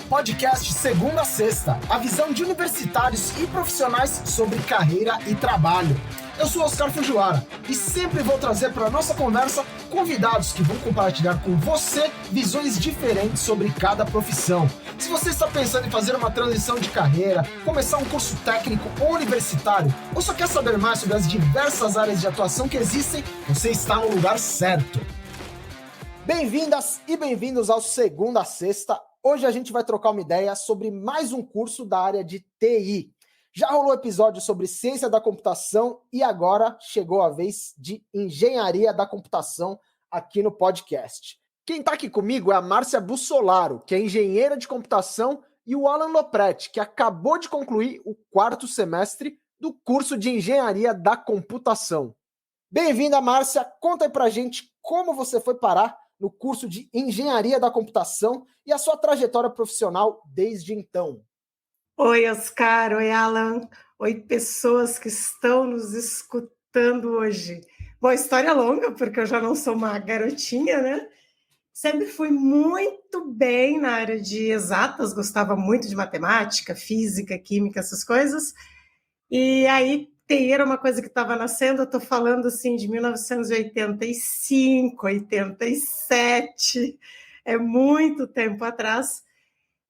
podcast Segunda a Sexta, a visão de universitários e profissionais sobre carreira e trabalho. Eu sou Oscar Fujiwara e sempre vou trazer para a nossa conversa convidados que vão compartilhar com você visões diferentes sobre cada profissão. Se você está pensando em fazer uma transição de carreira, começar um curso técnico ou universitário, ou só quer saber mais sobre as diversas áreas de atuação que existem, você está no lugar certo. Bem-vindas e bem-vindos ao Segunda a Sexta. Hoje a gente vai trocar uma ideia sobre mais um curso da área de TI. Já rolou episódio sobre ciência da computação e agora chegou a vez de engenharia da computação aqui no podcast. Quem está aqui comigo é a Márcia Bussolaro, que é engenheira de computação, e o Alan Lopretti, que acabou de concluir o 4º semestre do curso de engenharia da computação. Bem-vinda, Márcia. Conta aí pra gente como você foi parar no curso de engenharia da computação e a sua trajetória profissional desde então. Oi, Oscar. Oi, Alan. Oi, pessoas que estão nos escutando hoje. Bom, história longa, porque eu já não sou uma garotinha, né? Sempre fui muito bem na área de exatas, gostava muito de matemática, física, química, essas coisas. E aí, TI era uma coisa que estava nascendo, eu estou falando assim de 1985, 87, é muito tempo atrás.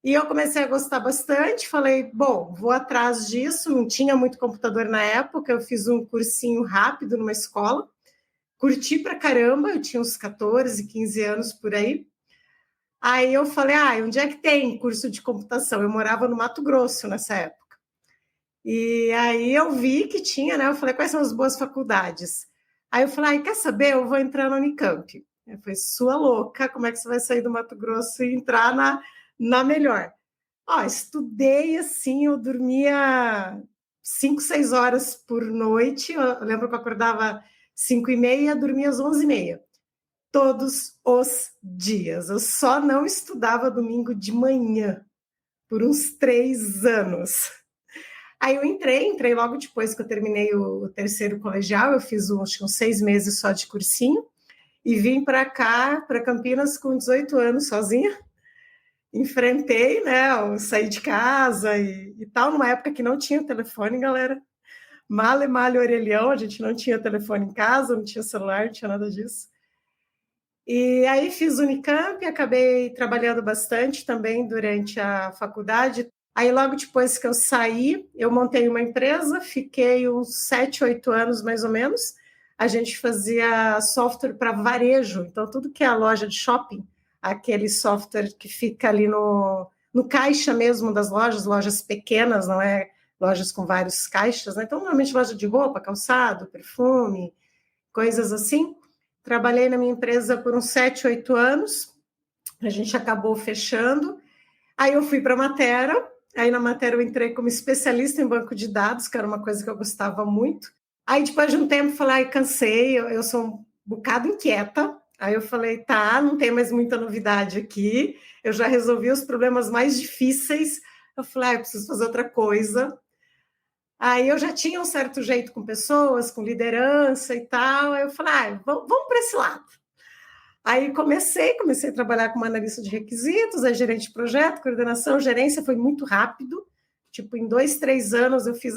E eu comecei a gostar bastante, falei, bom, vou atrás disso, não tinha muito computador na época, eu fiz um cursinho rápido numa escola, curti pra caramba, eu tinha uns 14, 15 anos por aí. Aí eu falei, onde é que tem curso de computação? Eu morava no Mato Grosso nessa época. E aí eu vi que tinha, né? Eu falei, quais são as boas faculdades? Aí eu falei, quer saber? Eu vou entrar na Unicamp. Eu falei, sua louca, como é que você vai sair do Mato Grosso e entrar na melhor? Estudei assim, eu dormia 5, 6 horas por noite. Eu lembro que eu acordava 5h30, dormia às 11h30. Todos os dias. Eu só não estudava domingo de manhã, por uns 3 anos. Aí eu entrei logo depois que eu terminei o 3º colegial, eu fiz uns 6 meses só de cursinho, e vim para cá, para Campinas, com 18 anos, sozinha. Enfrentei, né, eu saí de casa e tal, numa época que não tinha telefone, galera. Male, orelhão, a gente não tinha telefone em casa, não tinha celular, não tinha nada disso. E aí fiz Unicamp, acabei trabalhando bastante também durante a faculdade. Aí logo depois que eu saí, eu montei uma empresa, fiquei uns 7, 8 anos mais ou menos. A gente fazia software para varejo, então tudo que é a loja de shopping, aquele software que fica ali no caixa mesmo das lojas pequenas, não é lojas com vários caixas, né? Então normalmente loja de roupa, calçado, perfume, coisas assim. Trabalhei na minha empresa por uns 7, 8 anos, a gente acabou fechando. Aí eu fui para a Matera, aí na Matera eu entrei como especialista em banco de dados, que era uma coisa que eu gostava muito. Aí depois de um tempo falei, cansei, eu sou um bocado inquieta. Aí eu falei, não tem mais muita novidade aqui, eu já resolvi os problemas mais difíceis. Eu falei, eu preciso fazer outra coisa. Aí eu já tinha um certo jeito com pessoas, com liderança e tal. Aí eu falei, vamos para esse lado. Aí comecei a trabalhar como analista de requisitos, aí gerente de projeto, coordenação, gerência, foi muito rápido. Tipo, em 2, 3 anos eu fiz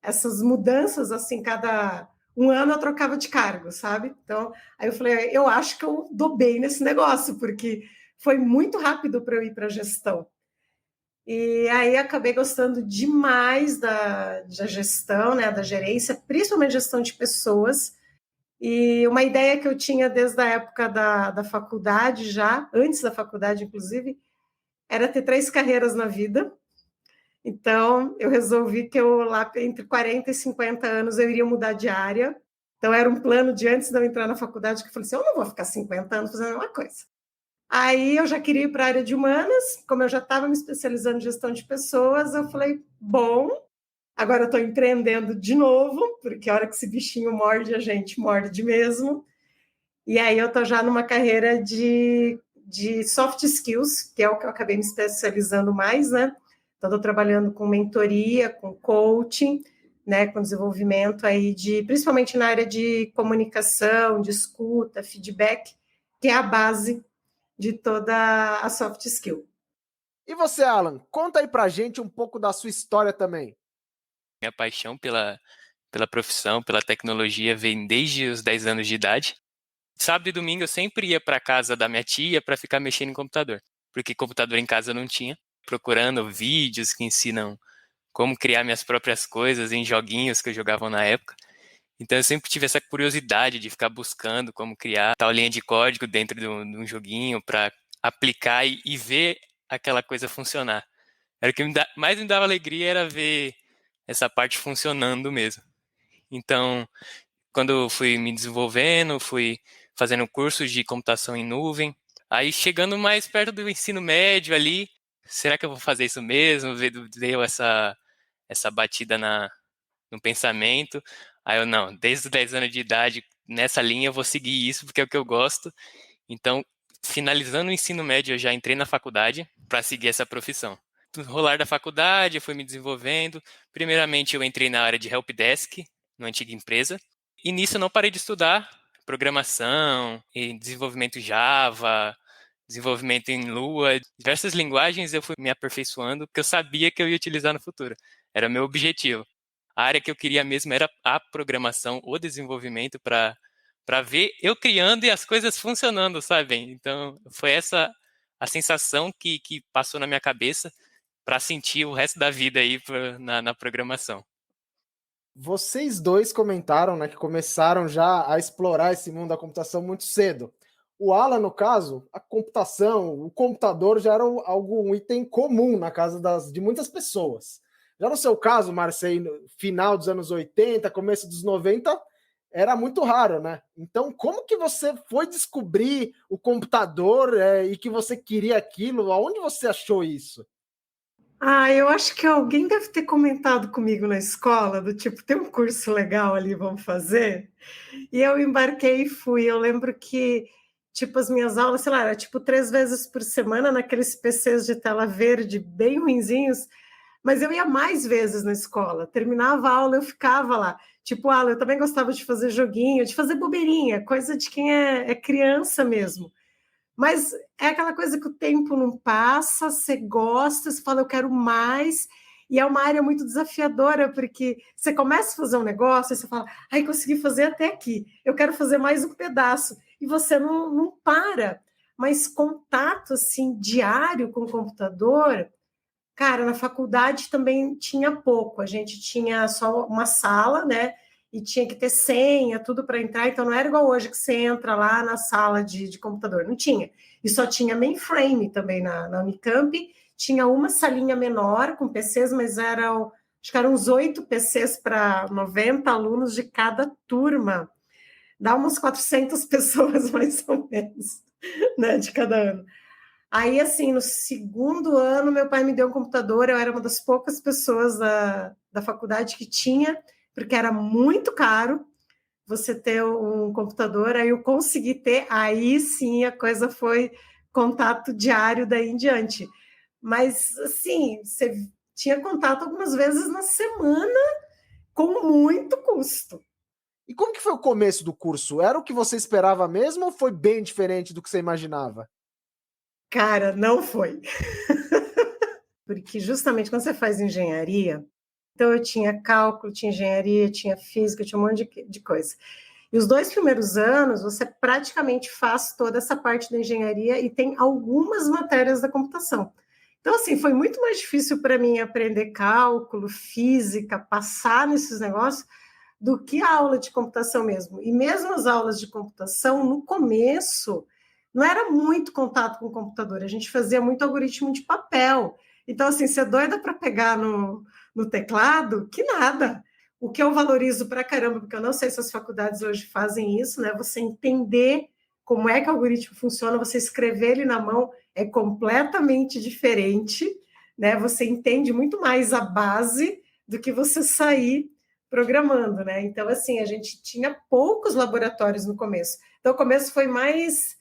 essas mudanças, assim, cada um ano eu trocava de cargo, sabe? Então, aí eu falei, eu acho que eu dou bem nesse negócio, porque foi muito rápido para eu ir para a gestão. E aí acabei gostando demais da gestão, né, da gerência, principalmente gestão de pessoas. E uma ideia que eu tinha desde a época da faculdade já, antes da faculdade, inclusive, era ter 3 carreiras na vida. Então, eu resolvi que eu, lá entre 40 e 50 anos, eu iria mudar de área. Então, era um plano de antes de eu entrar na faculdade, que eu falei assim, eu não vou ficar 50 anos fazendo a mesma coisa. Aí eu já queria ir para a área de humanas, como eu já estava me especializando em gestão de pessoas, eu falei, bom, agora eu estou empreendendo de novo, porque a hora que esse bichinho morde, a gente morde mesmo. E aí eu estou já numa carreira de soft skills, que é o que eu acabei me especializando mais, né? Então, estou trabalhando com mentoria, com coaching, né? Com desenvolvimento aí principalmente na área de comunicação, de escuta, feedback, que é a base de toda a soft skill. E você, Alan, conta aí pra gente um pouco da sua história também. Minha paixão pela profissão, pela tecnologia, vem desde os 10 anos de idade. Sábado e domingo eu sempre ia para casa da minha tia para ficar mexendo em computador, porque computador em casa eu não tinha, procurando vídeos que ensinam como criar minhas próprias coisas em joguinhos que eu jogava na época. Então eu sempre tive essa curiosidade de ficar buscando como criar tal linha de código dentro de um joguinho para aplicar e ver aquela coisa funcionar. Era o que mais me dava alegria era ver essa parte funcionando mesmo. Então, quando eu fui me desenvolvendo, fui fazendo cursos de computação em nuvem, aí chegando mais perto do ensino médio ali, será que eu vou fazer isso mesmo? Veio essa batida no pensamento. Aí eu, não, desde os 10 anos de idade, nessa linha eu vou seguir isso, porque é o que eu gosto. Então, finalizando o ensino médio, eu já entrei na faculdade para seguir essa profissão. No rolar da faculdade, eu fui me desenvolvendo. Primeiramente, eu entrei na área de helpdesk, numa antiga empresa. E nisso eu não parei de estudar programação, e desenvolvimento Java, desenvolvimento em Lua, diversas linguagens eu fui me aperfeiçoando, porque eu sabia que eu ia utilizar no futuro. Era meu objetivo. A área que eu queria mesmo era a programação, o desenvolvimento para ver eu criando e as coisas funcionando, sabe? Então, foi essa a sensação que passou na minha cabeça para sentir o resto da vida aí na programação. Vocês dois comentaram, né, que começaram já a explorar esse mundo da computação muito cedo. O Alan, no caso, a computação, o computador já era um item comum na casa de muitas pessoas. Já no seu caso, Marcei, no final dos anos 80, começo dos 90, era muito raro, né? Então, como que você foi descobrir o computador e que você queria aquilo? Aonde você achou isso? Eu acho que alguém deve ter comentado comigo na escola, do tipo, tem um curso legal ali, vamos fazer? E eu embarquei e fui. Eu lembro que, tipo, as minhas aulas, sei lá, era tipo 3 vezes por semana naqueles PCs de tela verde bem ruinzinhos, mas eu ia mais vezes na escola. Terminava a aula, eu ficava lá. Tipo, eu também gostava de fazer joguinho, de fazer bobeirinha, coisa de quem é criança mesmo. Mas é aquela coisa que o tempo não passa, você gosta, você fala, eu quero mais, e é uma área muito desafiadora, porque você começa a fazer um negócio, e você fala, ai, consegui fazer até aqui, eu quero fazer mais um pedaço, e você não para. Mas contato, assim, diário com o computador, cara, na faculdade também tinha pouco, a gente tinha só uma sala, né, e tinha que ter senha, tudo para entrar, então não era igual hoje que você entra lá na sala de computador, não tinha. E só tinha mainframe também na Unicamp, tinha uma salinha menor com PCs, mas acho que eram uns 8 PCs para 90 alunos de cada turma, dá umas 400 pessoas mais ou menos, né, de cada ano. Aí, assim, no segundo ano, meu pai me deu um computador, eu era uma das poucas pessoas da faculdade que tinha, porque era muito caro você ter um computador, aí eu consegui ter, aí sim a coisa foi contato diário daí em diante. Mas, assim, você tinha contato algumas vezes na semana, com muito custo. E como que foi o começo do curso? Era o que você esperava mesmo ou foi bem diferente do que você imaginava? Cara, não foi. Porque justamente quando você faz engenharia, então eu tinha cálculo, tinha engenharia, tinha física, tinha um monte de coisa. E os 2 primeiros anos, você praticamente faz toda essa parte da engenharia e tem algumas matérias da computação. Então, assim, foi muito mais difícil para mim aprender cálculo, física, passar nesses negócios, do que a aula de computação mesmo. E mesmo as aulas de computação, no começo, não era muito contato com o computador, a gente fazia muito algoritmo de papel. Então, assim, você é doida para pegar no teclado? Que nada. O que eu valorizo para caramba, porque eu não sei se as faculdades hoje fazem isso, né? Você entender como é que o algoritmo funciona, você escrever ele na mão é completamente diferente, né? Você entende muito mais a base do que você sair programando, né? Então, assim, a gente tinha poucos laboratórios no começo. Então, o começo foi mais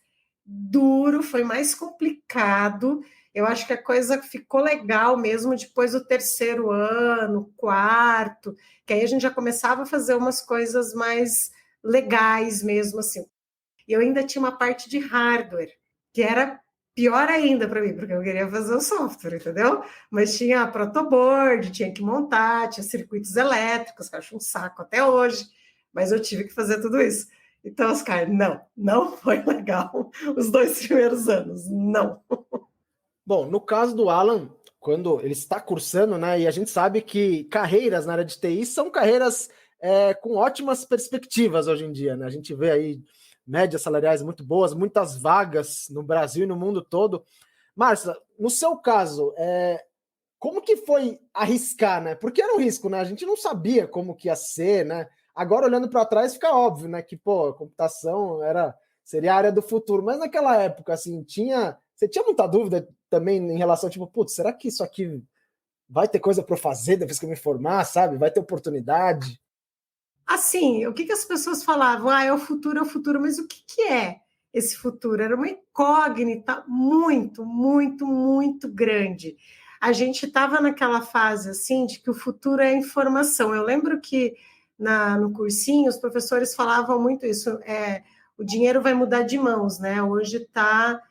duro, foi mais complicado. Eu acho que a coisa ficou legal mesmo depois do terceiro ano, quarto, que aí a gente já começava a fazer umas coisas mais legais mesmo, assim. E eu ainda tinha uma parte de hardware, que era pior ainda para mim, porque eu queria fazer o software, entendeu? Mas tinha protoboard, tinha que montar, tinha circuitos elétricos, que eu acho um saco até hoje, mas eu tive que fazer tudo isso. Então, Oscar, não foi legal os 2 primeiros anos, não. Bom, no caso do Alan, quando ele está cursando, né, e a gente sabe que carreiras na área de TI são carreiras com ótimas perspectivas hoje em dia, né? A gente vê aí médias salariais muito boas, muitas vagas no Brasil e no mundo todo. Márcia, no seu caso, como que foi arriscar, né? Porque era um risco, né? A gente não sabia como que ia ser, né? Agora, olhando para trás, fica óbvio, né? Que, pô, a computação seria a área do futuro. Mas naquela época, assim, você tinha muita dúvida também em relação, tipo, putz, será que isso aqui vai ter coisa para eu fazer depois que eu me formar, sabe? Vai ter oportunidade? Assim, o que as pessoas falavam? É o futuro, mas o que é esse futuro? Era uma incógnita muito, muito, muito grande. A gente estava naquela fase, assim, de que o futuro é a informação. Eu lembro que no cursinho os professores falavam muito isso, o dinheiro vai mudar de mãos, né? Hoje está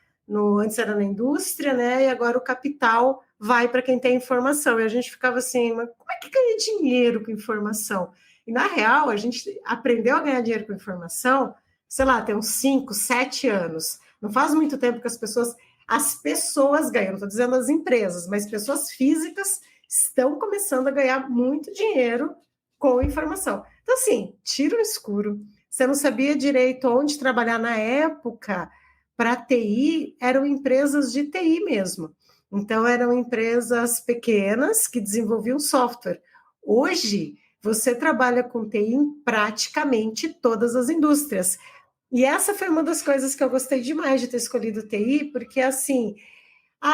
antes era na indústria, né? E agora o capital vai para quem tem informação. E a gente ficava assim, mas como é que ganha dinheiro com informação? E, na real, a gente aprendeu a ganhar dinheiro com informação, sei lá, tem uns 5, 7 anos. Não faz muito tempo que as pessoas ganham, não estou dizendo as empresas, mas pessoas físicas estão começando a ganhar muito dinheiro com informação. Então, assim, tiro no escuro. Você não sabia direito onde trabalhar na época. Para TI, eram empresas de TI mesmo. Então, eram empresas pequenas que desenvolviam software. Hoje, você trabalha com TI em praticamente todas as indústrias. E essa foi uma das coisas que eu gostei demais de ter escolhido TI, porque assim,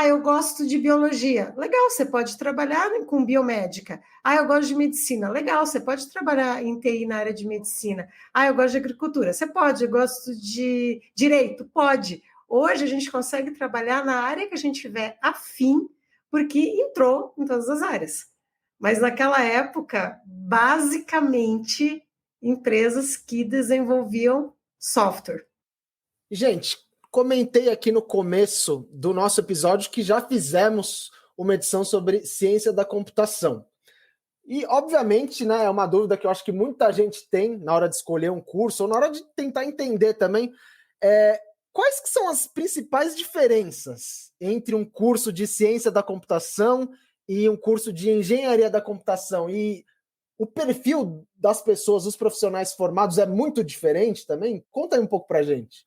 eu gosto de biologia. Legal, você pode trabalhar com biomédica. Eu gosto de medicina. Legal, você pode trabalhar em TI na área de medicina. Eu gosto de agricultura. Você pode. Eu gosto de direito. Pode. Hoje a gente consegue trabalhar na área que a gente tiver afim, porque entrou em todas as áreas. Mas naquela época, basicamente, empresas que desenvolviam software. Gente, comentei aqui no começo do nosso episódio que já fizemos uma edição sobre ciência da computação. E, obviamente, né, é uma dúvida que eu acho que muita gente tem na hora de escolher um curso, ou na hora de tentar entender também, quais que são as principais diferenças entre um curso de ciência da computação e um curso de engenharia da computação? E o perfil das pessoas, dos profissionais formados é muito diferente também? Conta aí um pouco pra gente.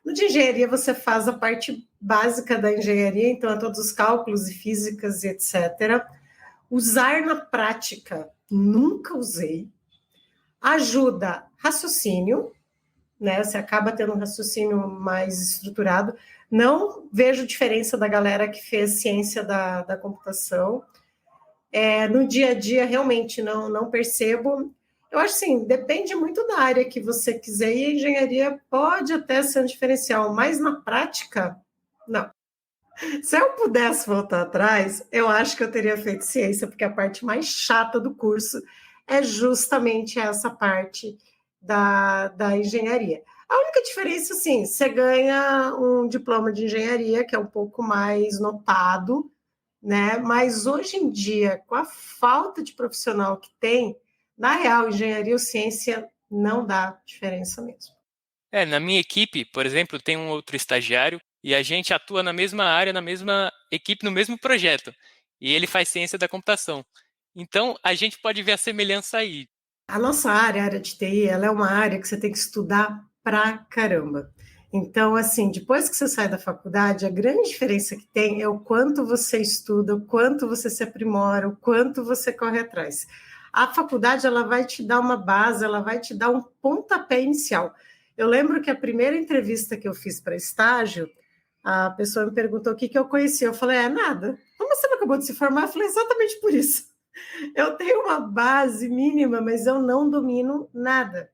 No de engenharia, você faz a parte básica da engenharia, então é todos os cálculos e físicas e etc. Usar na prática, nunca usei. Ajuda raciocínio, né? Você acaba tendo um raciocínio mais estruturado. Não vejo diferença da galera que fez ciência da computação. No dia a dia, realmente, não percebo. Eu acho assim, depende muito da área que você quiser, e a engenharia pode até ser um diferencial, mas na prática, não. Se eu pudesse voltar atrás, eu acho que eu teria feito ciência, porque a parte mais chata do curso é justamente essa parte da engenharia. A única diferença, assim, você ganha um diploma de engenharia, que é um pouco mais notado, né? Mas hoje em dia, com a falta de profissional que tem, na real, engenharia ou ciência não dá diferença mesmo. Na minha equipe, por exemplo, tem um outro estagiário e a gente atua na mesma área, na mesma equipe, no mesmo projeto. E ele faz ciência da computação. Então, a gente pode ver a semelhança aí. A nossa área, a área de TI, ela é uma área que você tem que estudar pra caramba. Então, assim, depois que você sai da faculdade, a grande diferença que tem é o quanto você estuda, o quanto você se aprimora, o quanto você corre atrás. A faculdade, ela vai te dar uma base, ela vai te dar um pontapé inicial. Eu lembro que a primeira entrevista que eu fiz para estágio, a pessoa me perguntou o que eu conhecia. Eu falei, nada. Como você não acabou de se formar? Eu falei, exatamente por isso. Eu tenho uma base mínima, mas eu não domino nada.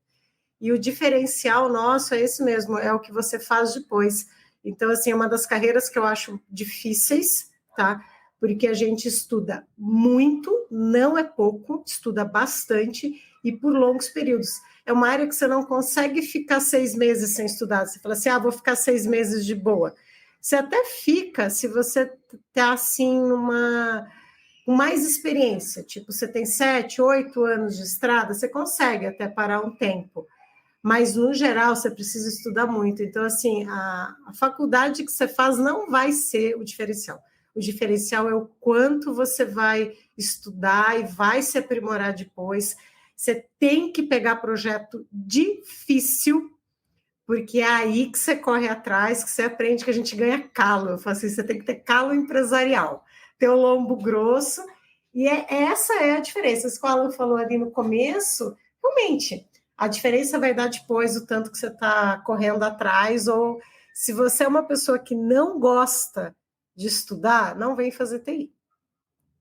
E o diferencial nosso é esse mesmo, é o que você faz depois. Então, assim, é uma das carreiras que eu acho difíceis, tá? Porque a gente estuda muito, não é pouco, estuda bastante e por longos períodos. É uma área que você não consegue ficar 6 meses sem estudar. Você fala assim, vou ficar 6 meses de boa. Você até fica, se você está assim, com mais experiência, tipo, você tem 7, 8 anos de estrada, você consegue até parar um tempo. Mas, no geral, você precisa estudar muito. Então, assim, a faculdade que você faz não vai ser o diferencial. O diferencial é o quanto você vai estudar e vai se aprimorar depois. Você tem que pegar projeto difícil, porque é aí que você corre atrás, que você aprende que a gente ganha calo. Eu falo assim, você tem que ter calo empresarial, ter o lombo grosso, e essa é a diferença. Isso que o Alan falou ali no começo, realmente, a diferença vai dar depois o tanto que você está correndo atrás, ou se você é uma pessoa que não gosta de estudar, não vem fazer TI.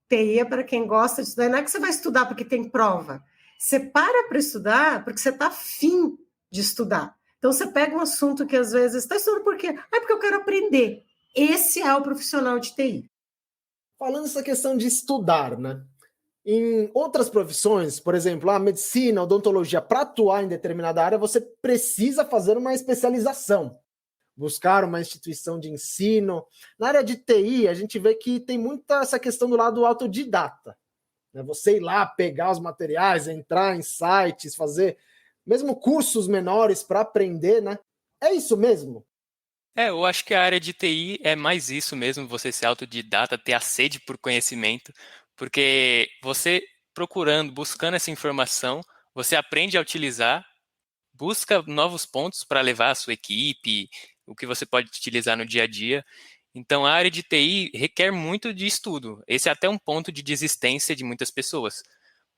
TI é para quem gosta de estudar, não é que você vai estudar porque tem prova. Você para estudar porque você está afim de estudar. Então, você pega um assunto que, às vezes, está estudando por quê? Porque eu quero aprender. Esse é o profissional de TI. Falando essa questão de estudar, né? Em outras profissões, por exemplo, a medicina, a odontologia, para atuar em determinada área, você precisa fazer uma especialização, buscar uma instituição de ensino. Na área de TI, a gente vê que tem muita essa questão do lado autodidata. Né? Você ir lá, pegar os materiais, entrar em sites, fazer mesmo cursos menores para aprender, né? É isso mesmo? Eu acho que a área de TI é mais isso mesmo, você ser autodidata, ter a sede por conhecimento, porque você procurando, buscando essa informação, você aprende a utilizar, busca novos pontos para levar a sua equipe, o que você pode utilizar no dia a dia. Então, a área de TI requer muito de estudo. Esse é até um ponto de desistência de muitas pessoas,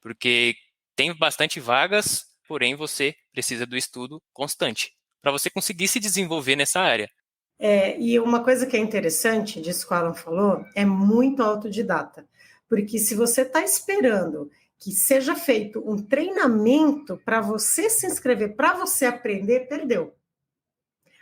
porque tem bastante vagas, porém você precisa do estudo constante para você conseguir se desenvolver nessa área. E uma coisa que é interessante disso que o Alan falou é muito autodidata, porque se você está esperando que seja feito um treinamento para você se inscrever, para você aprender, perdeu.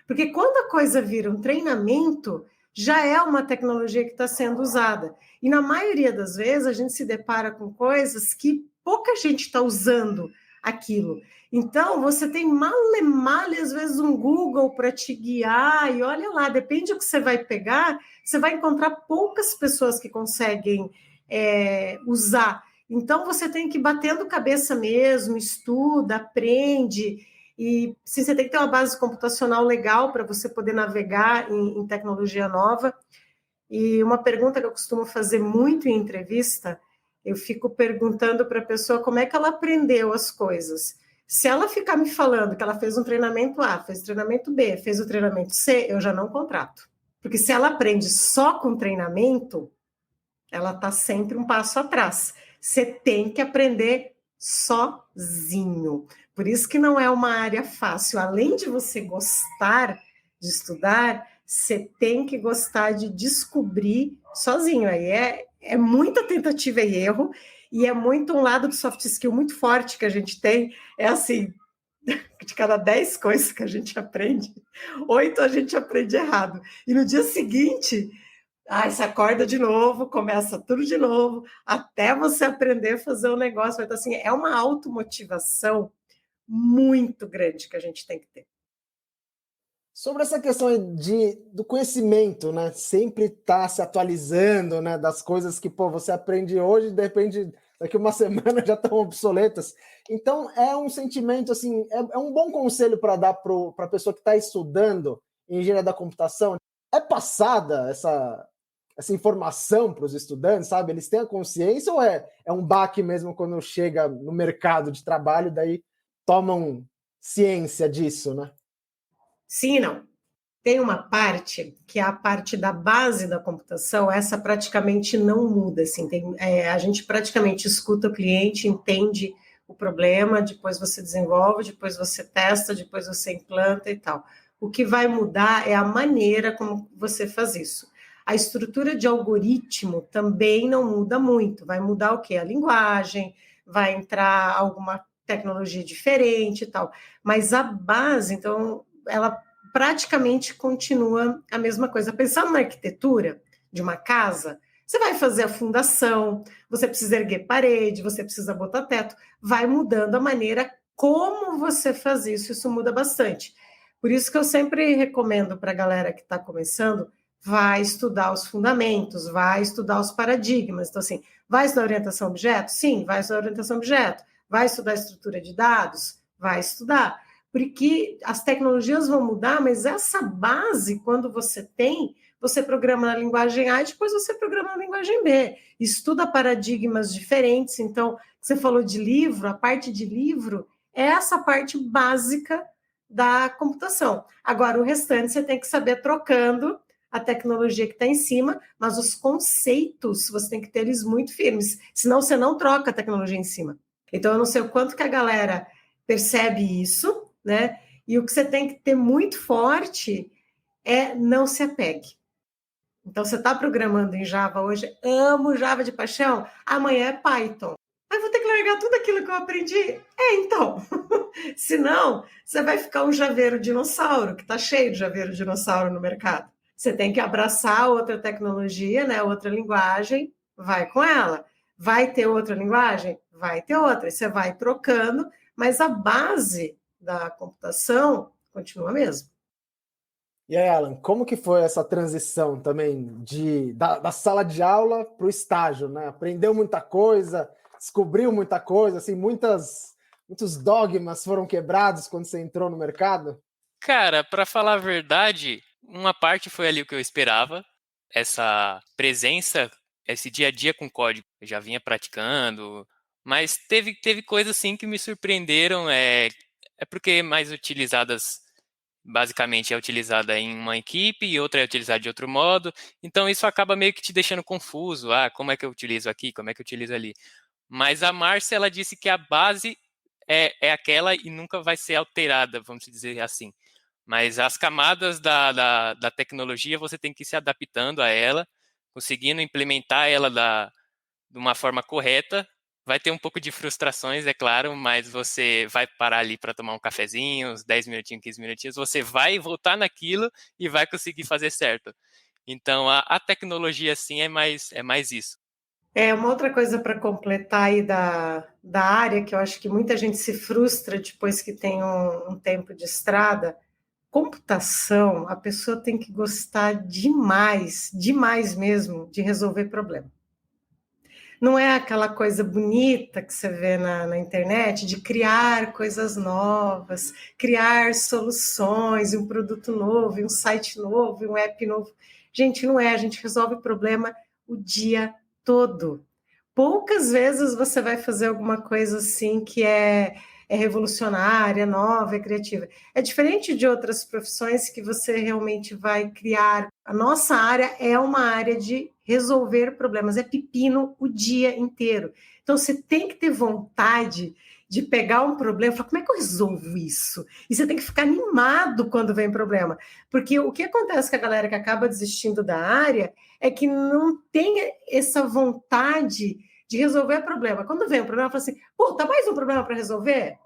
Porque quando a coisa vira um treinamento, já é uma tecnologia que está sendo usada. E na maioria das vezes a gente se depara com coisas que pouca gente está usando aquilo. Então, você tem male, às vezes, um Google para te guiar, e olha lá, depende do que você vai pegar, você vai encontrar poucas pessoas que conseguem usar. Então, você tem que ir batendo cabeça mesmo, estuda, aprende, e sim, você tem que ter uma base computacional legal para você poder navegar em tecnologia nova. E uma pergunta que eu costumo fazer muito em entrevista, eu fico perguntando para a pessoa como é que ela aprendeu as coisas. Se ela ficar me falando que ela fez um treinamento A, fez o treinamento B, fez o treinamento C, eu já não contrato. Porque se ela aprende só com treinamento, ela está sempre um passo atrás. Você tem que aprender sozinho. Por isso que não é uma área fácil. Além de você gostar de estudar, você tem que gostar de descobrir sozinho. Aí é muita tentativa e erro, e é muito um lado do soft skill muito forte que a gente tem. É assim, de cada 10 coisas que a gente aprende, 8 a gente aprende errado. E no dia seguinte, você acorda de novo, começa tudo de novo, até você aprender a fazer o negócio. Então, assim, é uma automotivação muito grande que a gente tem que ter. Sobre essa questão do conhecimento, né? Sempre tá se atualizando, né? Das coisas que você aprende hoje e de repente daqui uma semana já estão obsoletas. Então é um sentimento assim, é um bom conselho para dar para a pessoa que está estudando engenharia da computação. É passada essa informação para os estudantes, sabe? Eles têm a consciência ou é um baque mesmo quando chega no mercado de trabalho, daí tomam ciência disso, né? Sim e não. Tem uma parte que é a parte da base da computação, essa praticamente não muda. Assim, a gente praticamente escuta o cliente, entende o problema, depois você desenvolve, depois você testa, depois você implanta e tal. O que vai mudar é a maneira como você faz isso. A estrutura de algoritmo também não muda muito. Vai mudar o quê? A linguagem, vai entrar alguma tecnologia diferente e tal. Mas a base, então, ela praticamente continua a mesma coisa. Pensando na arquitetura de uma casa, você vai fazer a fundação, você precisa erguer parede, você precisa botar teto, vai mudando a maneira como você faz isso muda bastante. Por isso que eu sempre recomendo para a galera que está começando, vai estudar os fundamentos, vai estudar os paradigmas. Então, assim, vai estudar orientação a objeto? Sim, vai estudar orientação a objeto. Vai estudar estrutura de dados? Vai estudar. Porque as tecnologias vão mudar, mas essa base, quando você tem, você programa na linguagem A e depois você programa na linguagem B. Estuda paradigmas diferentes. Então, você falou de livro, a parte de livro é essa parte básica da computação. Agora, o restante você tem que saber trocando a tecnologia que está em cima, mas os conceitos você tem que ter eles muito firmes, senão você não troca a tecnologia em cima. Então, eu não sei o quanto que a galera percebe isso, né? E o que você tem que ter muito forte é não se apegue. Então, você está programando em Java hoje, amo Java de paixão, amanhã é Python. Aí vou ter que largar tudo aquilo que eu aprendi? Então. Senão, você vai ficar um javeiro dinossauro, que está cheio de javeiro dinossauro no mercado. Você tem que abraçar outra tecnologia, né, outra linguagem, vai com ela. Vai ter outra linguagem? Vai ter outra. E você vai trocando, mas a base da computação continua a mesma. E aí, Alan, como que foi essa transição também da sala de aula para o estágio, né? Aprendeu muita coisa, descobriu muita coisa, assim, muitos dogmas foram quebrados quando você entrou no mercado? Cara, para falar a verdade, uma parte foi ali o que eu esperava, essa presença, esse dia a dia com código, eu já vinha praticando, mas teve coisas assim que me surpreenderam, é porque mais utilizadas, basicamente é utilizada em uma equipe e outra é utilizada de outro modo, então isso acaba meio que te deixando confuso, como é que eu utilizo aqui, como é que eu utilizo ali. Mas a Márcia, ela disse que a base é aquela e nunca vai ser alterada, vamos dizer assim. Mas as camadas da tecnologia, você tem que ir se adaptando a ela, conseguindo implementar ela de uma forma correta. Vai ter um pouco de frustrações, é claro, mas você vai parar ali para tomar um cafezinho, uns 10 minutinhos, 15 minutinhos, você vai voltar naquilo e vai conseguir fazer certo. Então, a tecnologia, sim, é mais isso. Uma outra coisa para completar aí da área, que eu acho que muita gente se frustra depois que tem um tempo de estrada, computação, a pessoa tem que gostar demais, demais mesmo, de resolver problema. Não é aquela coisa bonita que você vê na internet de criar coisas novas, criar soluções, um produto novo, um site novo, um app novo. Gente, não é, a gente resolve problema o dia todo. Poucas vezes você vai fazer alguma coisa assim que é revolucionária, nova, é criativa. É diferente de outras profissões que você realmente vai criar. A nossa área é uma área de resolver problemas, é pepino o dia inteiro. Então, você tem que ter vontade de pegar um problema e falar, como é que eu resolvo isso? E você tem que ficar animado quando vem problema. Porque o que acontece com a galera que acaba desistindo da área é que não tem essa vontade de resolver problema. Quando vem um problema, fala assim, tá mais um problema para resolver?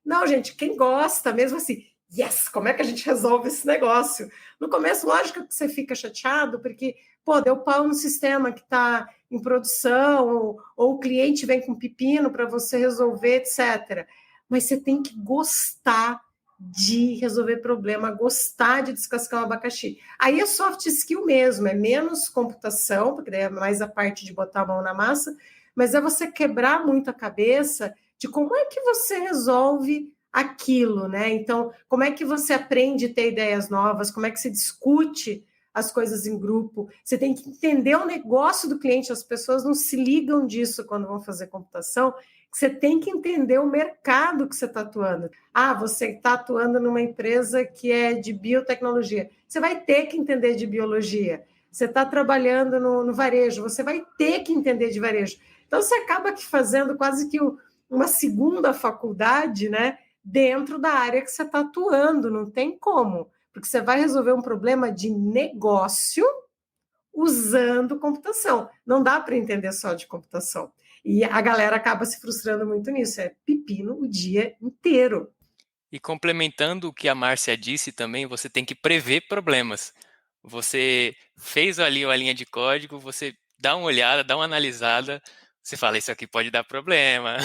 Não, gente, quem gosta mesmo assim, yes, como é que a gente resolve esse negócio? No começo, lógico que você fica chateado, porque, deu pau no sistema que está em produção, ou o cliente vem com pepino para você resolver, etc. Mas você tem que gostar de resolver problema, gostar de descascar um abacaxi. Aí é soft skill mesmo, é menos computação, porque daí é mais a parte de botar a mão na massa, mas é você quebrar muito a cabeça de como é que você resolve aquilo, né? Então, como é que você aprende a ter ideias novas, como é que você discute as coisas em grupo, você tem que entender o negócio do cliente, as pessoas não se ligam disso quando vão fazer computação, você tem que entender o mercado que você está atuando. Você está atuando numa empresa que é de biotecnologia, você vai ter que entender de biologia. Você está trabalhando no varejo, você vai ter que entender de varejo. Então, você acaba fazendo quase que uma segunda faculdade, né, dentro da área que você está atuando, não tem como, porque você vai resolver um problema de negócio usando computação. Não dá para entender só de computação. E a galera acaba se frustrando muito nisso, é pepino o dia inteiro. E complementando o que a Márcia disse também, você tem que prever problemas. Você fez ali a linha de código, você dá uma olhada, dá uma analisada, você fala, isso aqui pode dar problema.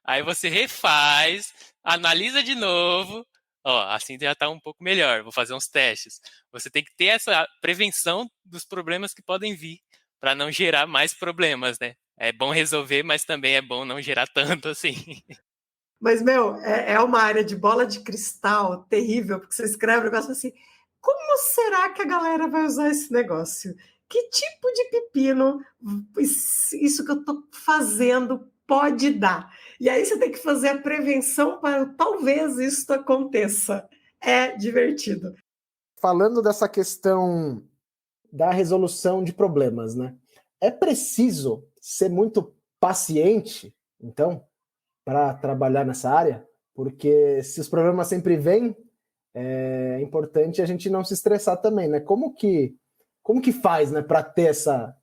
Aí você refaz, analisa de novo, ó, assim já está um pouco melhor, vou fazer uns testes. Você tem que ter essa prevenção dos problemas que podem vir, para não gerar mais problemas, né? É bom resolver, mas também é bom não gerar tanto assim. Mas, meu, é uma área de bola de cristal terrível, porque você escreve um negócio assim, como será que a galera vai usar esse negócio? Que tipo de pepino isso que eu estou fazendo pode dar? E aí você tem que fazer a prevenção para talvez isso aconteça. É divertido. Falando dessa questão da resolução de problemas, né? É preciso ser muito paciente, então, para trabalhar nessa área, porque se os problemas sempre vêm, é importante a gente não se estressar também, né? Como que faz, né, para ter essa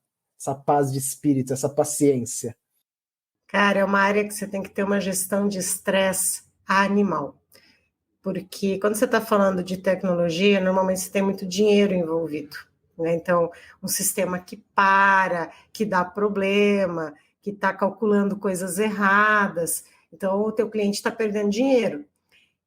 paz de espírito, essa paciência? Cara, é uma área que você tem que ter uma gestão de estresse animal. Porque quando você está falando de tecnologia, normalmente você tem muito dinheiro envolvido, né? Então, um sistema que para, que dá problema, que está calculando coisas erradas, então o teu cliente está perdendo dinheiro.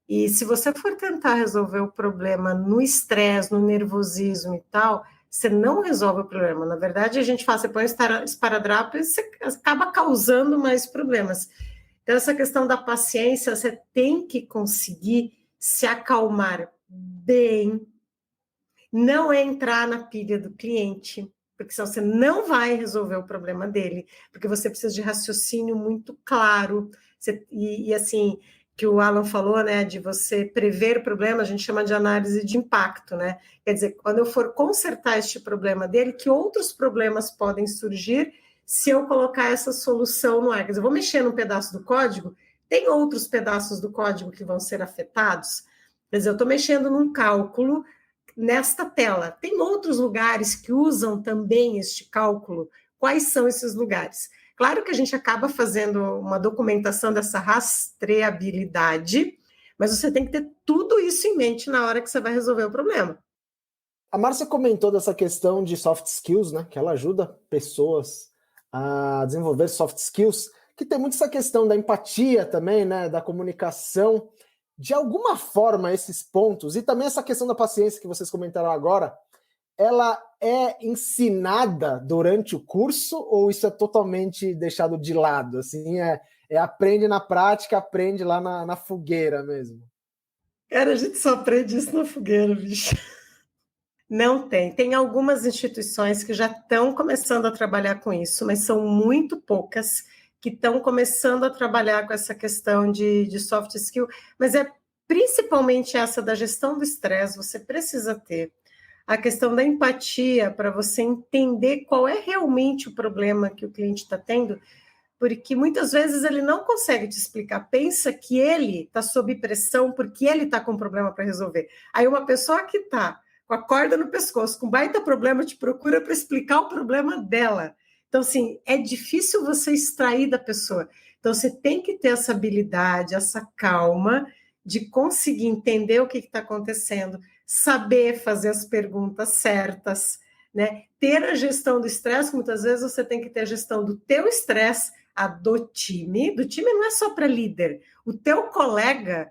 E se você for tentar resolver o problema no estresse, no nervosismo e tal, você não resolve o problema. Na verdade, a gente fala, você põe esparadrapo e você acaba causando mais problemas. Então, essa questão da paciência, você tem que conseguir se acalmar bem, não é entrar na pilha do cliente, porque senão você não vai resolver o problema dele, porque você precisa de raciocínio muito claro, e assim, que o Alan falou, né, de você prever o problema, a gente chama de análise de impacto, né, quer dizer, quando eu for consertar este problema dele, que outros problemas podem surgir se eu colocar essa solução no ar, quer dizer, eu vou mexer num pedaço do código, tem outros pedaços do código que vão ser afetados, quer dizer, eu estou mexendo num cálculo nesta tela. Tem outros lugares que usam também este cálculo. Quais são esses lugares? Claro que a gente acaba fazendo uma documentação dessa rastreabilidade, mas você tem que ter tudo isso em mente na hora que você vai resolver o problema. A Márcia comentou dessa questão de soft skills, né? Que ela ajuda pessoas a desenvolver soft skills, que tem muito essa questão da empatia também, né? Da comunicação. De alguma forma, esses pontos, e também essa questão da paciência que vocês comentaram agora, ela é ensinada durante o curso ou isso é totalmente deixado de lado? Assim, aprende na prática, aprende lá na fogueira mesmo? Cara, a gente só aprende isso na fogueira, bicho. Não tem. Tem algumas instituições que já estão começando a trabalhar com isso, mas são muito poucas que estão começando a trabalhar com essa questão de soft skill, mas é principalmente essa da gestão do estresse, você precisa ter a questão da empatia para você entender qual é realmente o problema que o cliente está tendo, porque muitas vezes ele não consegue te explicar, pensa que ele está sob pressão porque ele está com um problema para resolver. Aí uma pessoa que está com a corda no pescoço, com baita problema, te procura para explicar o problema dela. Então, assim, é difícil você extrair da pessoa. Então, você tem que ter essa habilidade, essa calma de conseguir entender o que está acontecendo, saber fazer as perguntas certas, né? Ter a gestão do estresse, muitas vezes você tem que ter a gestão do teu estresse, a do time não é só para líder, o teu colega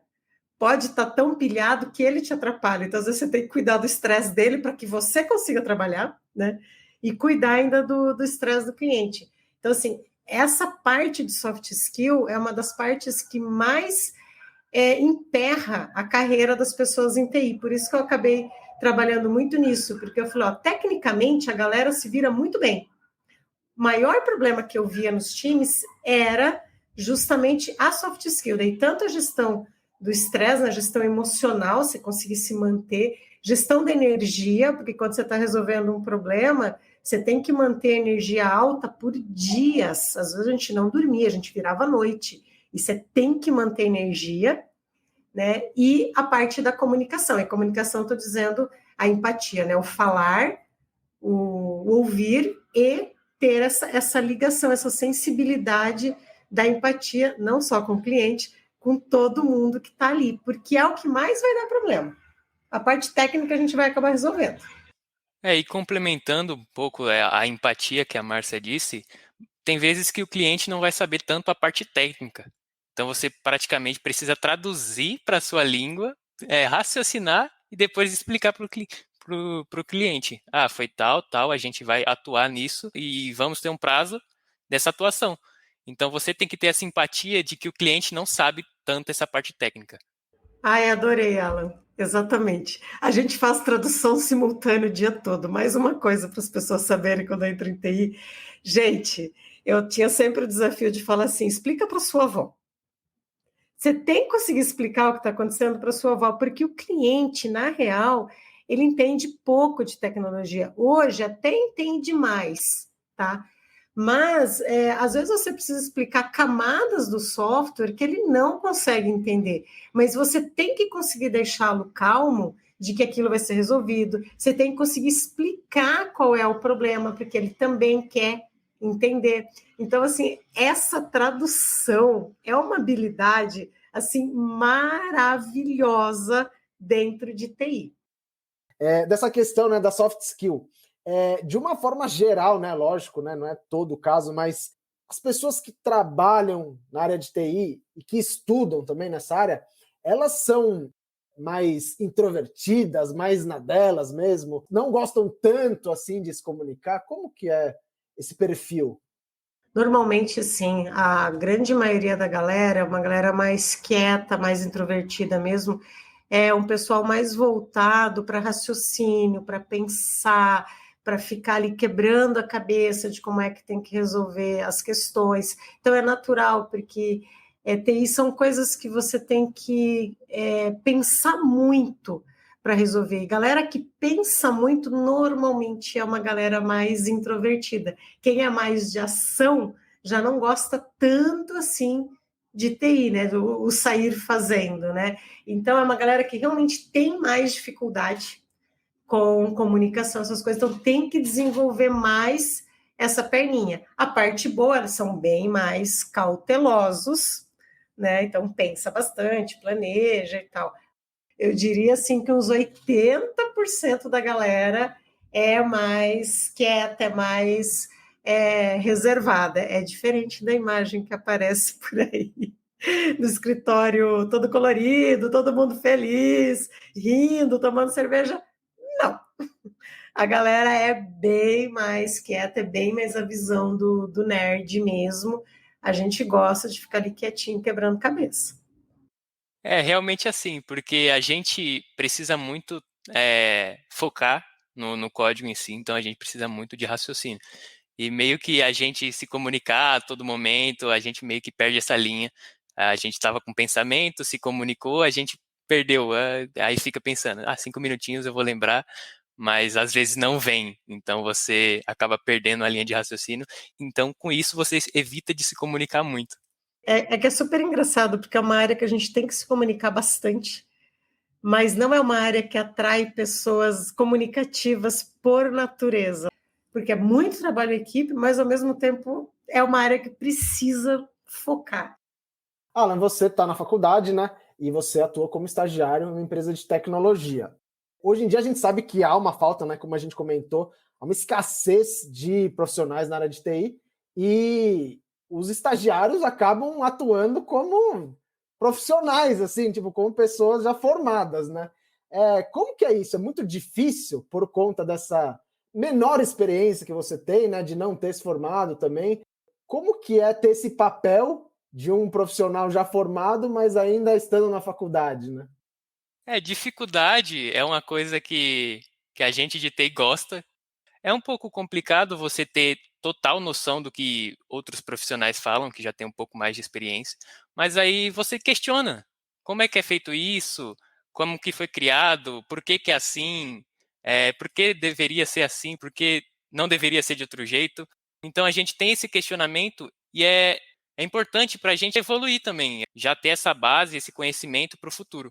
pode estar tão pilhado que ele te atrapalha, então às vezes você tem que cuidar do estresse dele para que você consiga trabalhar, né? E cuidar ainda do estresse do cliente. Então, assim, essa parte de soft skill é uma das partes que mais emperra a carreira das pessoas em TI, por isso que eu acabei trabalhando muito nisso, porque eu falei, ó, tecnicamente a galera se vira muito bem. O maior problema que eu via nos times era justamente a soft skill, daí tanto a gestão do estresse, na gestão emocional, você conseguir se manter, gestão da energia, porque quando você está resolvendo um problema, você tem que manter a energia alta por dias, às vezes a gente não dormia, a gente virava à noite, e você tem que manter energia, né? E a parte da comunicação, e comunicação, estou dizendo a empatia, né? O falar, o ouvir e ter essa ligação, essa sensibilidade da empatia, não só com o cliente, com todo mundo que está ali, porque é o que mais vai dar problema. A parte técnica a gente vai acabar resolvendo. E complementando um pouco a empatia que a Márcia disse, tem vezes que o cliente não vai saber tanto a parte técnica. Então você praticamente precisa traduzir para a sua língua raciocinar e depois explicar para o cliente. Foi tal, a gente vai atuar nisso e vamos ter um prazo dessa atuação. Então, você tem que ter a simpatia de que o cliente não sabe tanto essa parte técnica. Ai, adorei, Alan. Exatamente. A gente faz tradução simultânea o dia todo. Mais uma coisa para as pessoas saberem quando eu entro em TI. Gente, eu tinha sempre o desafio de falar assim: explica para sua avó. Você tem que conseguir explicar o que está acontecendo para sua avó, porque o cliente, na real, ele entende pouco de tecnologia. Hoje até entende mais, tá? Mas, às vezes você precisa explicar camadas do software que ele não consegue entender. Mas você tem que conseguir deixá-lo calmo de que aquilo vai ser resolvido. Você tem que conseguir explicar qual é o problema, porque ele também quer entender. Então, assim, essa tradução é uma habilidade, assim, maravilhosa dentro de TI. Dessa questão, né, da soft skill, de uma forma geral, né, lógico, né, não é todo o caso, mas as pessoas que trabalham na área de TI e que estudam também nessa área, elas são mais introvertidas, mais na delas mesmo, não gostam tanto assim de se comunicar? Como que é esse perfil? Normalmente, sim, a grande maioria da galera é uma galera mais quieta, mais introvertida mesmo, é um pessoal mais voltado para raciocínio, para pensar, para ficar ali quebrando a cabeça de como é que tem que resolver as questões. Então, é natural, porque TI são coisas que você tem que pensar muito para resolver. E galera que pensa muito, normalmente é uma galera mais introvertida. Quem é mais de ação já não gosta tanto assim de TI, né? O sair fazendo, né? Então, é uma galera que realmente tem mais dificuldade com comunicação, essas coisas. Então, tem que desenvolver mais essa perninha. A parte boa, eles são bem mais cautelosos, né? Então, pensa bastante, planeja e tal. Eu diria assim que uns 80% da galera é mais quieta, é mais reservada. É diferente da imagem que aparece por aí. No escritório todo colorido, todo mundo feliz, rindo, tomando cerveja. Não. A galera é bem mais quieta, é bem mais a visão do nerd mesmo. A gente gosta de ficar ali quietinho, quebrando cabeça. É realmente assim, porque a gente precisa muito focar no código em si, então a gente precisa muito de raciocínio. E meio que a gente se comunicar a todo momento, a gente meio que perde essa linha. A gente estava com pensamento, se comunicou, a gente perdeu. Aí fica pensando, 5 minutinhos eu vou lembrar, mas às vezes não vem. Então você acaba perdendo a linha de raciocínio. Então com isso você evita de se comunicar muito. É que é super engraçado, porque é uma área que a gente tem que se comunicar bastante, mas não é uma área que atrai pessoas comunicativas por natureza, porque é muito trabalho em equipe, mas ao mesmo tempo é uma área que precisa focar. Alan, você está na faculdade, né? E você atua como estagiário em uma empresa de tecnologia. Hoje em dia a gente sabe que há uma falta, né? Como a gente comentou, há uma escassez de profissionais na área de TI e os estagiários acabam atuando como profissionais, assim, tipo, como pessoas já formadas, né? Como que é isso? É muito difícil por conta dessa menor experiência que você tem, né? De não ter se formado também. Como que é ter esse papel de um profissional já formado, mas ainda estando na faculdade, né? Dificuldade é uma coisa que a gente de TI gosta. É um pouco complicado você ter total noção do que outros profissionais falam, que já tem um pouco mais de experiência, mas aí você questiona como é que é feito isso, como que foi criado, por que que é assim, por que deveria ser assim, por que não deveria ser de outro jeito. Então a gente tem esse questionamento e é importante para a gente evoluir também, já ter essa base, esse conhecimento para o futuro.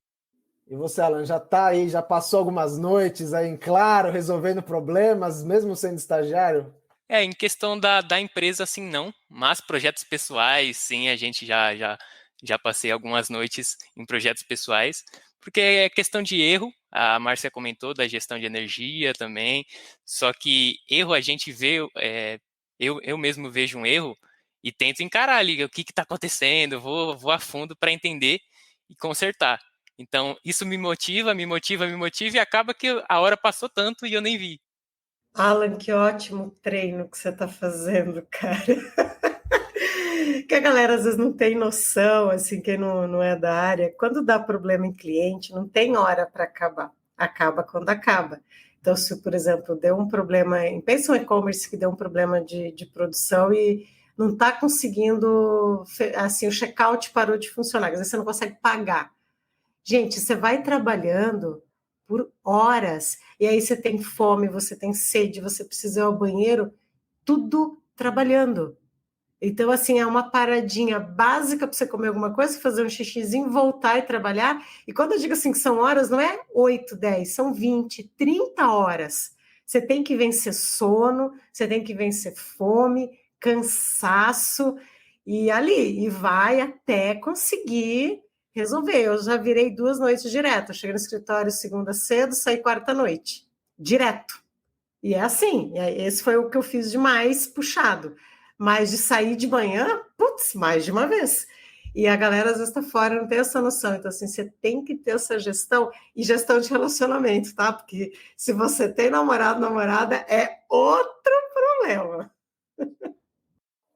E você, Alan, já está aí, já passou algumas noites aí em claro, resolvendo problemas, mesmo sendo estagiário? Em questão da empresa, assim, não, mas projetos pessoais, sim, a gente já passei algumas noites em projetos pessoais, porque é questão de erro, a Márcia comentou da gestão de energia também, só que erro a gente vê, eu mesmo vejo um erro e tento encarar ali o que está acontecendo, vou a fundo para entender e consertar. Então, isso me motiva e acaba que a hora passou tanto e eu nem vi. Alan, que ótimo treino que você está fazendo, cara. Que a galera às vezes não tem noção, assim, quem não é da área. Quando dá problema em cliente, não tem hora para acabar. Acaba quando acaba. Então, se, por exemplo, deu um problema, pensa um e-commerce que deu um problema de produção e não está conseguindo, assim, o checkout parou de funcionar, quer dizer, você não consegue pagar. Gente, você vai trabalhando por horas, e aí você tem fome, você tem sede, você precisa ir ao banheiro, tudo trabalhando. Então, assim, é uma paradinha básica para você comer alguma coisa, fazer um xixizinho, voltar e trabalhar. E quando eu digo assim que são horas, não é 8, 10, são 20, 30 horas. Você tem que vencer sono, você tem que vencer fome, cansaço, e vai até conseguir resolver. Eu já virei 2 noites direto. Eu cheguei no escritório segunda cedo, saí quarta noite. Direto. E é assim, esse foi o que eu fiz de mais puxado. Mas de sair de manhã, putz, mais de uma vez. E a galera às vezes está fora, não tem essa noção. Então, assim, você tem que ter essa gestão e gestão de relacionamento, tá? Porque se você tem namorado, namorada, é outro problema.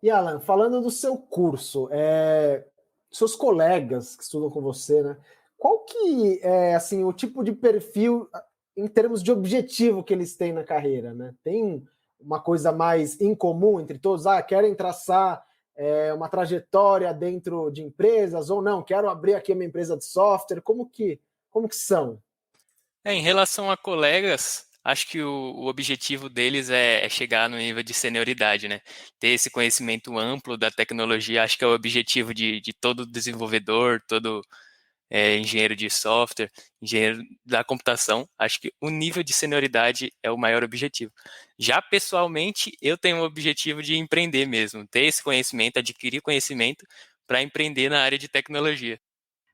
E Alan, falando do seu curso, seus colegas que estudam com você, né? Qual que é assim o tipo de perfil em termos de objetivo que eles têm na carreira, né? Tem uma coisa mais incomum entre todos? Querem traçar uma trajetória dentro de empresas ou não? Quero abrir aqui uma empresa de software. Como que são? Em relação a colegas, acho que o objetivo deles é chegar no nível de senioridade, né? Ter esse conhecimento amplo da tecnologia, acho que é o objetivo de todo desenvolvedor, todo engenheiro de software, engenheiro da computação. Acho que o nível de senioridade é o maior objetivo. Já pessoalmente, eu tenho o objetivo de empreender mesmo, ter esse conhecimento, adquirir conhecimento para empreender na área de tecnologia.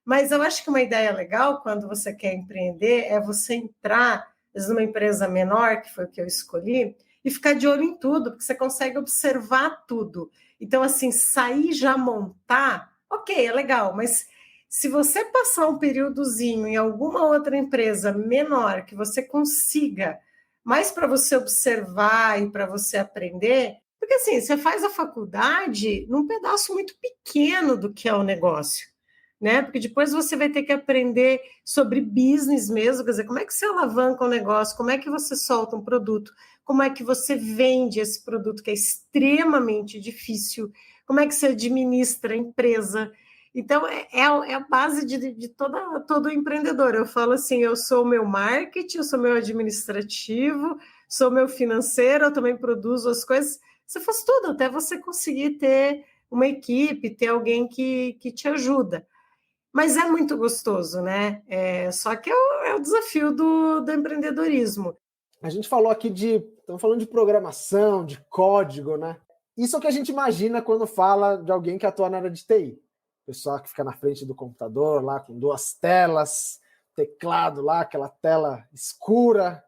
Mas eu acho que uma ideia legal quando você quer empreender é você entrar numa empresa menor, que foi o que eu escolhi, e ficar de olho em tudo, porque você consegue observar tudo. Então, assim, sair já montar, ok, é legal, mas se você passar um períodozinho em alguma outra empresa menor que você consiga, mais para você observar e para você aprender, porque assim, você faz a faculdade num pedaço muito pequeno do que é o negócio. Né? Porque depois você vai ter que aprender sobre business mesmo, quer dizer, como é que você alavanca um negócio, como é que você solta um produto, como é que você vende esse produto que é extremamente difícil, como é que você administra a empresa. Então, é a base de todo empreendedor. Eu falo assim, eu sou o meu marketing, eu sou meu administrativo, sou meu financeiro, eu também produzo as coisas. Você faz tudo, até você conseguir ter uma equipe, ter alguém que te ajuda. Mas é muito gostoso, né? Só que é o desafio do empreendedorismo. A gente falou aqui estamos falando de programação, de código, né? Isso é o que a gente imagina quando fala de alguém que atua na área de TI. O pessoal que fica na frente do computador, lá com 2 telas, teclado lá, aquela tela escura,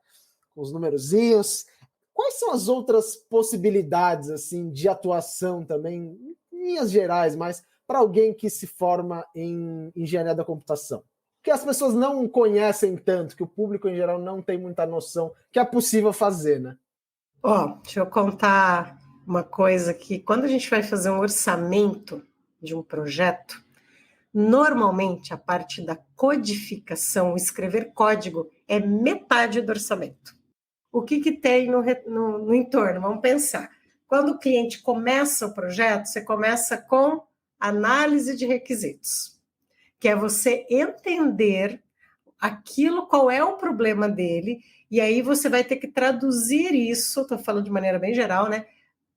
com os numerozinhos. Quais são as outras possibilidades assim de atuação também, em linhas gerais, mas para alguém que se forma em engenharia da computação? Que as pessoas não conhecem tanto, que o público em geral não tem muita noção que é possível fazer, né? Deixa eu contar uma coisa que quando a gente vai fazer um orçamento de um projeto, normalmente a parte da codificação, escrever código, é metade do orçamento. O que tem no entorno? Vamos pensar. Quando o cliente começa o projeto, você começa com análise de requisitos, que é você entender aquilo, qual é o problema dele, e aí você vai ter que traduzir isso, estou falando de maneira bem geral, né,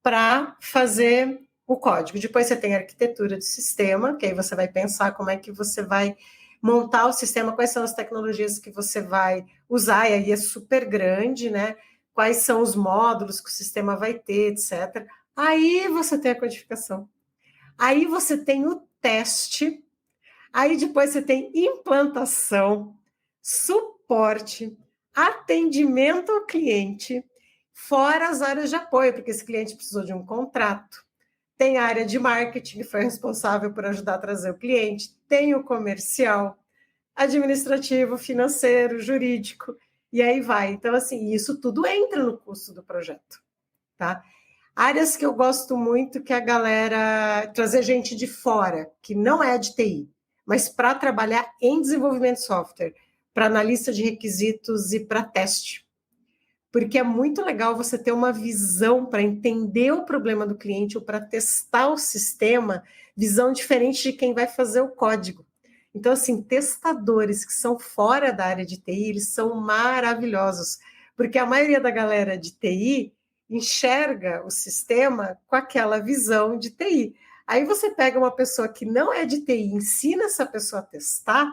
para fazer o código. Depois você tem a arquitetura do sistema, que aí você vai pensar como é que você vai montar o sistema, quais são as tecnologias que você vai usar, e aí é super grande, né? Quais são os módulos que o sistema vai ter, etc. Aí você tem a codificação. Aí você tem o teste, aí depois você tem implantação, suporte, atendimento ao cliente, fora as áreas de apoio, porque esse cliente precisou de um contrato. Tem a área de marketing, que foi responsável por ajudar a trazer o cliente, tem o comercial. administrativo, financeiro, jurídico, e aí vai. Então, assim, isso tudo entra no custo do projeto, tá? Áreas que eu gosto muito que a galera trazer gente de fora, que não é de TI, mas para trabalhar em desenvolvimento de software, para analista de requisitos e para teste. Porque é muito legal você ter uma visão para entender o problema do cliente ou para testar o sistema, visão diferente de quem vai fazer o código. Então, assim, testadores que são fora da área de TI, eles são maravilhosos, porque a maioria da galera de TI enxerga o sistema com aquela visão de TI. Aí você pega uma pessoa que não é de TI, ensina essa pessoa a testar,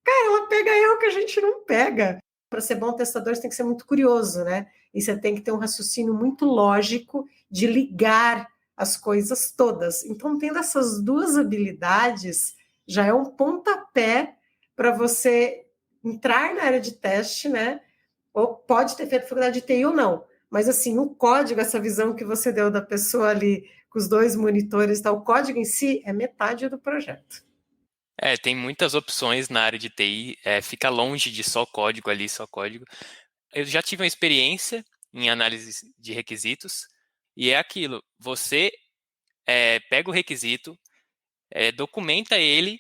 cara, ela pega erro que a gente não pega. Para ser bom testador, você tem que ser muito curioso, né? E você tem que ter um raciocínio muito lógico de ligar as coisas todas. Então, tendo essas duas habilidades, já é um pontapé para você entrar na área de teste, né? Ou pode ter feito faculdade de TI ou não. Mas, assim, o código, essa visão que você deu da pessoa ali com os 2 monitores, tá? O código em si é metade do projeto. Tem muitas opções na área de TI, fica longe de só código ali, só código. Eu já tive uma experiência em análise de requisitos, e é aquilo, você pega o requisito, documenta ele,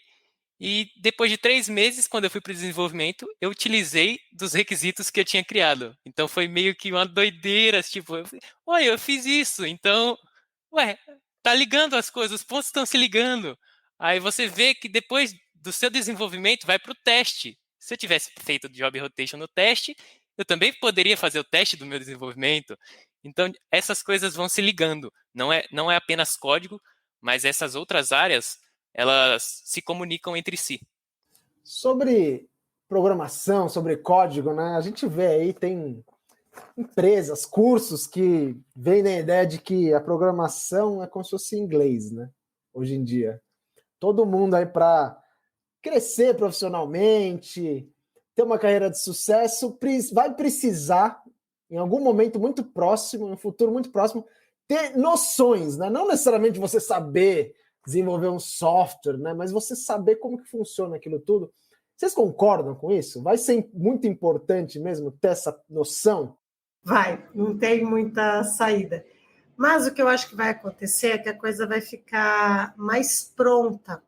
e depois de 3 meses, quando eu fui para o desenvolvimento, eu utilizei dos requisitos que eu tinha criado. Então foi meio que uma doideira, tipo, olha, eu fiz isso, então, tá ligando as coisas, os pontos estão se ligando. Aí você vê que depois do seu desenvolvimento vai para o teste. Se eu tivesse feito o job rotation no teste, eu também poderia fazer o teste do meu desenvolvimento. Então, essas coisas vão se ligando. Não é apenas código, mas essas outras áreas, elas se comunicam entre si. Sobre programação, sobre código, né? A gente vê aí, tem empresas, cursos que vendem a ideia de que a programação é como se fosse inglês, né? Hoje em dia. Todo mundo aí para crescer profissionalmente, ter uma carreira de sucesso, vai precisar, em algum momento muito próximo, em um futuro muito próximo, ter noções, né? Não necessariamente você saber desenvolver um software, né? Mas você saber como que funciona aquilo tudo. Vocês concordam com isso? Vai ser muito importante mesmo ter essa noção? Vai, não tem muita saída. Mas o que eu acho que vai acontecer é que a coisa vai ficar mais pronta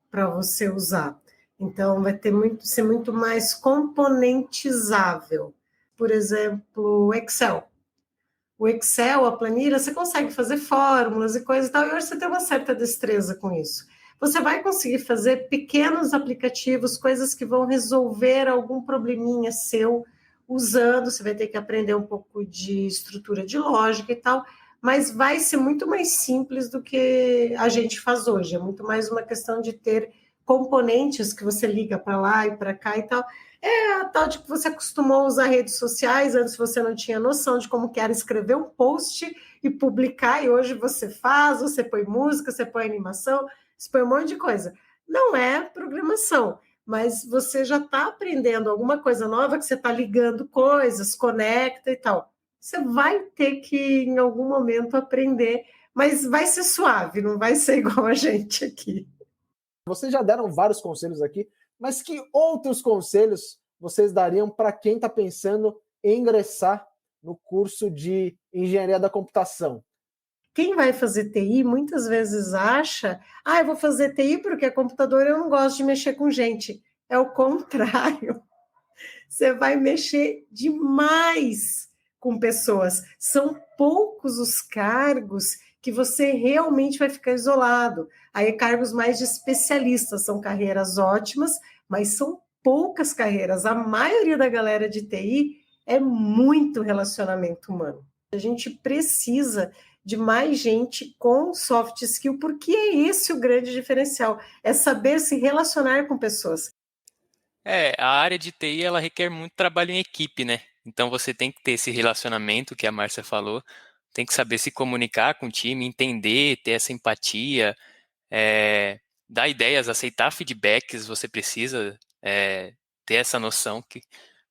para você usar. Então, vai ser muito mais componentizável. Por exemplo, o Excel. O Excel, a planilha, você consegue fazer fórmulas e coisas e tal, e hoje você tem uma certa destreza com isso. Você vai conseguir fazer pequenos aplicativos, coisas que vão resolver algum probleminha seu usando, você vai ter que aprender um pouco de estrutura de lógica e tal, mas vai ser muito mais simples do que a gente faz hoje. É muito mais uma questão de ter componentes que você liga para lá e para cá e tal. É a tal de que você acostumou a usar redes sociais, antes você não tinha noção de como que era escrever um post e publicar, e hoje você faz, você põe música, você põe animação, você põe um monte de coisa. Não é programação, mas você já está aprendendo alguma coisa nova, que você está ligando coisas, conecta e tal. Você vai ter que, em algum momento, aprender, mas vai ser suave, não vai ser igual a gente aqui. Vocês já deram vários conselhos aqui, mas que outros conselhos vocês dariam para quem está pensando em ingressar no curso de Engenharia da Computação? Quem vai fazer TI muitas vezes acha, eu vou fazer TI porque é computador, eu não gosto de mexer com gente. É o contrário. Você vai mexer demais com pessoas. São poucos os cargos que você realmente vai ficar isolado. Aí cargos mais de especialistas, são carreiras ótimas, mas são poucas carreiras. A maioria da galera de TI é muito relacionamento humano. A gente precisa de mais gente com soft skill, porque é esse o grande diferencial, é saber se relacionar com pessoas. A área de TI, ela requer muito trabalho em equipe, né? Então você tem que ter esse relacionamento que a Márcia falou, tem que saber se comunicar com o time, entender, ter essa empatia, dar ideias, aceitar feedbacks, você precisa ter essa noção,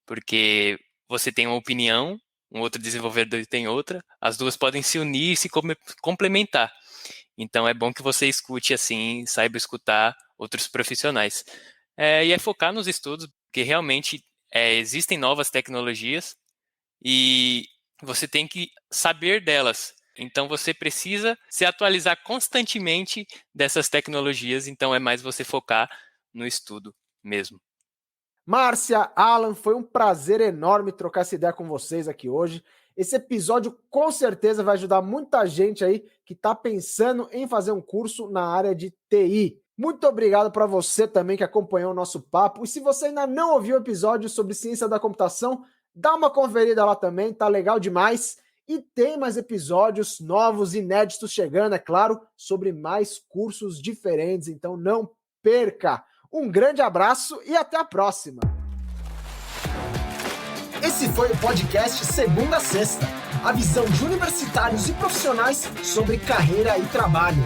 porque você tem uma opinião, um outro desenvolvedor tem outra, as duas podem se unir e se complementar. Então é bom que você escute assim, saiba escutar outros profissionais. e é focar nos estudos, porque realmente existem novas tecnologias e você tem que saber delas. Então, você precisa se atualizar constantemente dessas tecnologias, então é mais você focar no estudo mesmo. Márcia, Alan, foi um prazer enorme trocar essa ideia com vocês aqui hoje. Esse episódio com certeza vai ajudar muita gente aí que está pensando em fazer um curso na área de TI. Muito obrigado para você também que acompanhou o nosso papo. E se você ainda não ouviu o episódio sobre ciência da computação, dá uma conferida lá também, tá legal demais. E tem mais episódios novos, inéditos chegando, é claro, sobre mais cursos diferentes, então não perca! Um grande abraço e até a próxima! Esse foi o podcast Segunda a Sexta, a visão de universitários e profissionais sobre carreira e trabalho.